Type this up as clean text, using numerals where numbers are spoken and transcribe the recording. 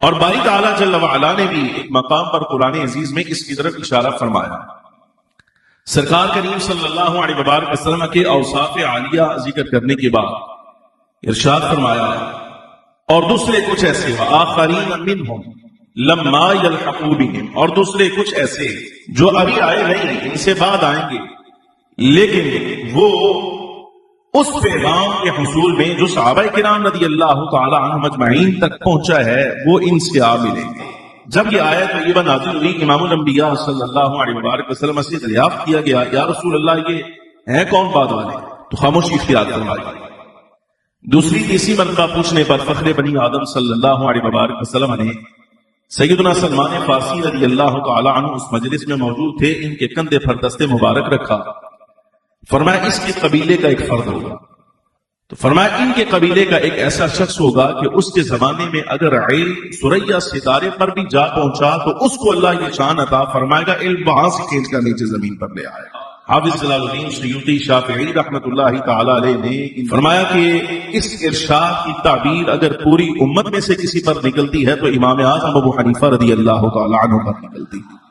اور باری تعالیٰ جل وعلا نے بھی ایک مقام پر قرآن عزیز میں اس کی طرف اشارہ فرمایا. سرکار کریم صلی اللہ علیہ وبارک وسلم کے اوصاف عالیہ ذکر کرنے کے بعد ارشاد فرمایا اور دوسرے کچھ ایسے وآخرین منہم لما یلحقوا بہم، اور دوسرے کچھ ایسے جو ابھی آئے نہیں، ان سے بعد آئیں گے، لیکن وہ اس پیغام کے حصول میں جو صحابہ کرام رضی اللہ تعالی عنہم اجمعین تک پہنچا ہے وہ ان سے آ ملیں گے. جب یہ آیت طیبہ نازل ہوئی، امام الانبیاء صلی اللہ علیہ وآلہ وسلم سے دریافت کیا گیا یا رسول اللہ یہ ہیں کون بعد والے؟ تو خاموشی اختیار فرمائی. دوسری تیسری مرتبہ پوچھنے پر فخر بنی آدم صلی اللہ علیہ وآلہ وسلم نے سیدنا سلمان فارسی رضی اللہ تعالی عنہ اس مجلس میں موجود تھے، ان کے کندھے پر دست مبارک رکھا. فرمایا اس کے قبیلے کا ایک فرد ہوگا. تو فرمایا ان کے قبیلے کا ایک ایسا شخص ہوگا کہ اس کے زمانے میں اگر علم ثریا ستارے پر بھی جا پہنچا تو اس کو اللہ یہ شان عطا فرمائے گا، علم وہاں سے کھینچ کر نیچے زمین پر لے آئے گا. حافظ جلال الدین سیوطی شافعی رحمۃ اللہ تعالی علیہ نے فرمایا کہ اس ارشاد کی تعبیر اگر پوری امت میں سے کسی پر نکلتی ہے تو امام اعظم ابو حنیفہ رضی اللہ تعالی عنہ پر نکلتی ہے.